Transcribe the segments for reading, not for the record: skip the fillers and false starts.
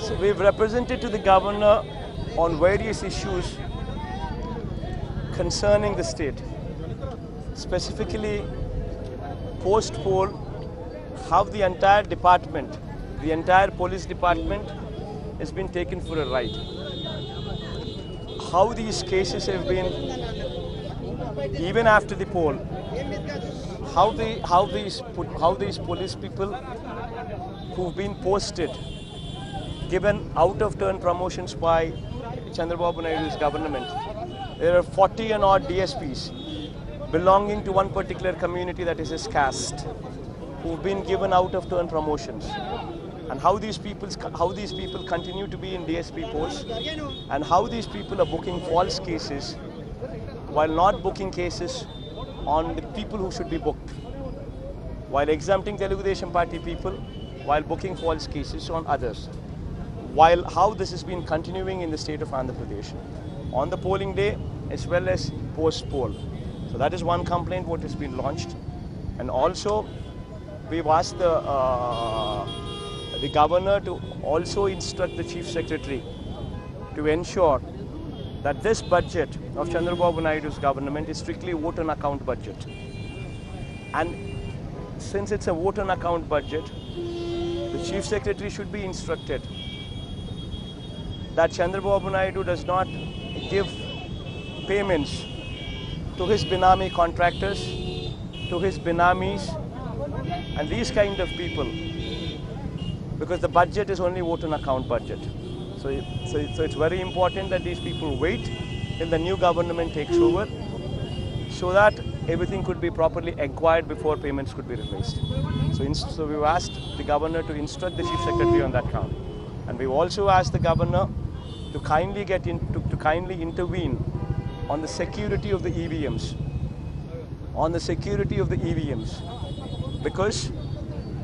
So we've represented to the governor on various issues concerning the state, specifically post-poll, how the entire department, the entire police department has been taken for a ride. How these cases have been, even after the poll, how these police people who've been posted, given out-of-turn promotions by Chandrababu Naidu's government. There are 40 and odd DSPs belonging to one particular community, that is his caste, who've been given out-of-turn promotions. And how these people continue to be in DSP posts, and how these people are booking false cases while not booking cases on the people who should be booked, while exempting Telugu Desam Party people, while booking false cases on others. While how this has been continuing in the state of Andhra Pradesh on the polling day as well as post-poll. So that is one complaint what has been launched. And also we've asked the governor to also instruct the chief secretary to ensure that this budget of Chandrababu Naidu's government is strictly vote on account budget. And since it's a vote on account budget, the chief secretary should be instructed that Chandrababu Naidu does not give payments to his Benami contractors, to his Benamis, and these kind of people, because the budget is only vote on account budget. So it's very important that these people wait till the new government takes over, so that everything could be properly inquired before payments could be released. So we've asked the governor to instruct the chief secretary on that count, and we've also asked the governor to kindly intervene on the security of the EVMs, because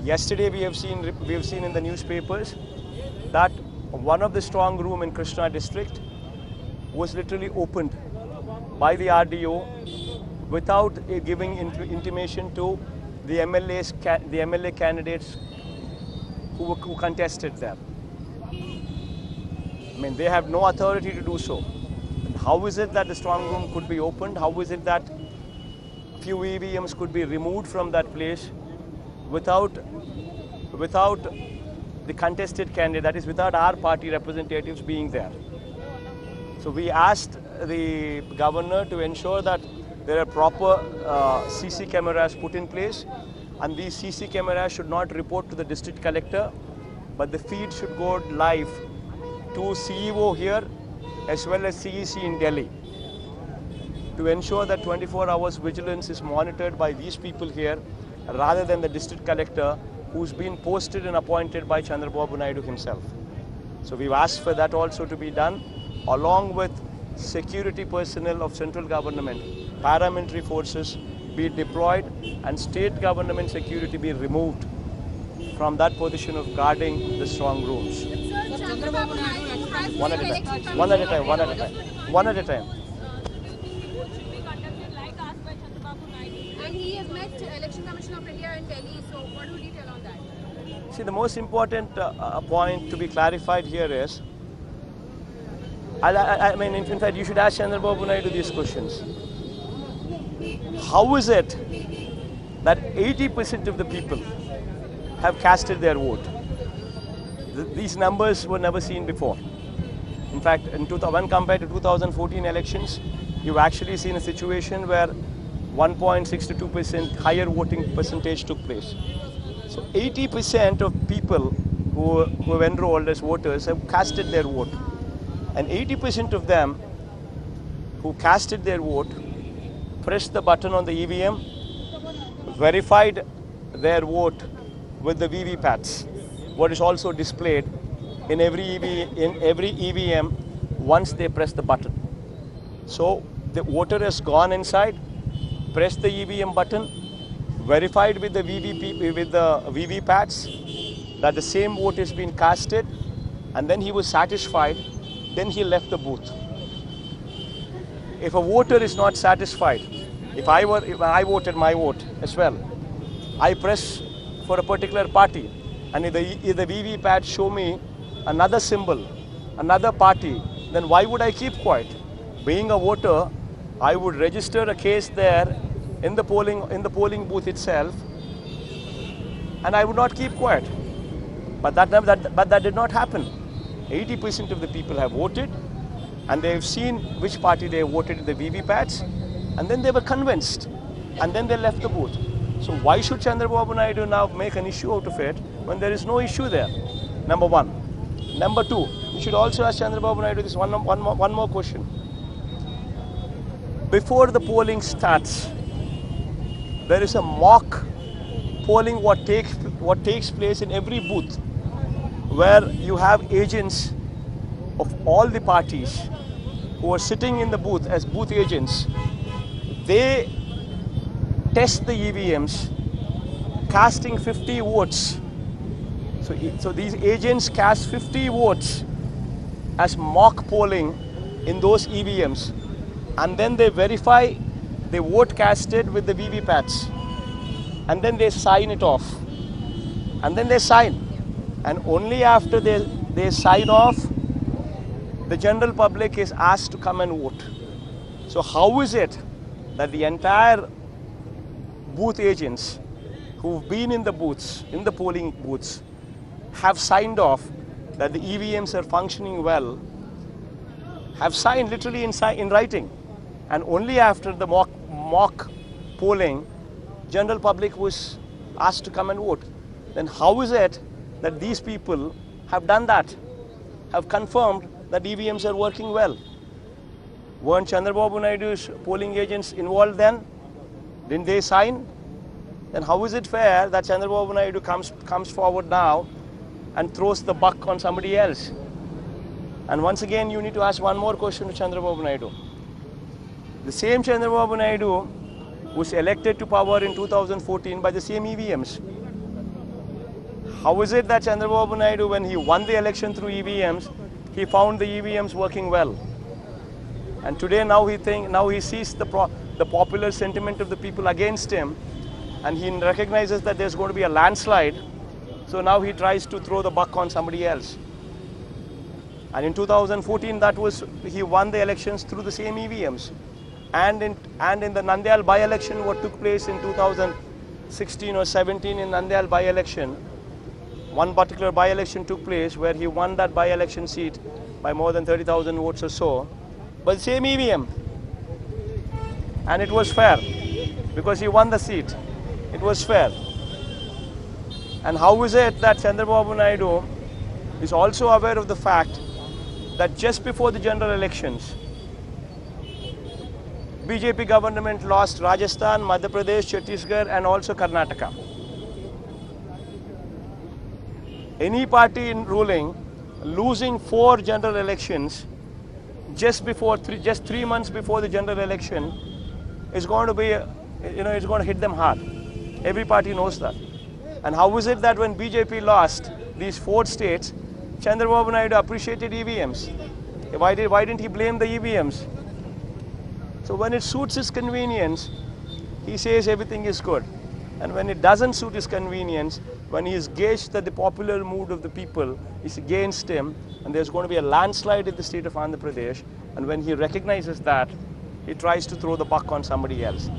yesterday we have seen in the newspapers that one of the strong room in Krishna district was literally opened by the RDO without giving intimation to the MLA candidates who contested there. I mean, they have no authority to do so. And how is it that the strong room could be opened? How is it that few EVMs could be removed from that place without the contested candidate, that is without our party representatives being there? So we asked the governor to ensure that there are proper CC cameras put in place, and these CC cameras should not report to the district collector, but the feed should go live to CEO here as well as CEC in Delhi, to ensure that 24 hours vigilance is monitored by these people here rather than the district collector who's been posted and appointed by Chandrababu Naidu himself. So we've asked for that also to be done, along with security personnel of central government, paramilitary forces be deployed, and state government security be removed from that position of guarding the strong rooms. One at a time. One at a time. One at a time. And he has met Election Commission of India in Delhi. So what would you tell on that? See, the most important point to be clarified here is, I mean, in fact, you should ask Chandrababu Naidu these questions. How is it that 80% of the people have casted their vote? These numbers were never seen before. In fact, when compared to 2014 elections, you've actually seen a situation where 1.62% higher voting percentage took place. So 80% of people who have enrolled as voters have casted their vote. And 80% of them who casted their vote pressed the button on the EVM, verified their vote with the VVPATs, what is also displayed in every EVM once they press the button. So the voter has gone inside, pressed the EVM button, verified with the VVPATs that the same vote has been casted, and then he was satisfied. Then he left the booth. If a voter is not satisfied, if I voted my vote as well, I press for a particular party, and if the VVPAT show me another symbol, another party, then why would I keep quiet? Being a voter, I would register a case there in the polling booth itself, and I would not keep quiet. But that did not happen. 80% of the people have voted, and they have seen which party they voted in the VVPATs, and then they were convinced, and then they left the booth. So why should Chandrababu Naidu now make an issue out of it when there is no issue there? Number one. Number two, you should also ask Chandrababu Naidu this one more question. Before the polling starts, there is a mock polling what takes place in every booth, where you have agents of all the parties who are sitting in the booth as booth agents. They test the EVMs, casting 50 votes. So these agents cast 50 votes as mock polling in those EVMs, and then they verify the vote casted with the VVPATs, and then they sign it off, and then they sign, and only after they sign off, the general public is asked to come and vote. So how is it that the entire booth agents who've been in the booths, in the polling booths, have signed off that the EVMs are functioning well, have signed literally in writing, and only after the mock polling, general public was asked to come and vote? Then how is it that these people have done that, have confirmed that EVMs are working well? Weren't Chandrababu Naidu's polling agents involved then? Didn't they sign? Then how is it fair that Chandrababu Naidu comes forward now and throws the buck on somebody else? And once again, you need to ask one more question to Chandrababu Naidu. The same Chandrababu Naidu was elected to power in 2014 by the same EVMs. How is it that Chandrababu Naidu, when he won the election through EVMs, he found the EVMs working well? And today now he sees the popular sentiment of the people against him, and he recognizes that there's going to be a landslide. So now he tries to throw the buck on somebody else. And in 2014, he won the elections through the same EVMs. And in the Nandyal by-election, what took place in 2016 or 17 in Nandyal by-election, one particular by-election took place where he won that by-election seat by more than 30,000 votes or so, but the same EVM. And it was fair, because he won the seat. It was fair. And how is it that Chandrababu Naidu is also aware of the fact that just before the general elections, BJP government lost Rajasthan, Madhya Pradesh, Chhattisgarh, and also Karnataka. Any party in ruling losing 4 general elections just 3 months before the general election is going to be, it's going to hit them hard. Every party knows that. And how is it that when BJP lost these 4 states, Chandrababu Naidu appreciated EVMs? Why didn't he blame the EVMs? So when it suits his convenience, he says everything is good. And when it doesn't suit his convenience, when he is gauged that the popular mood of the people is against him, and there's going to be a landslide in the state of Andhra Pradesh, and when he recognizes that, he tries to throw the buck on somebody else.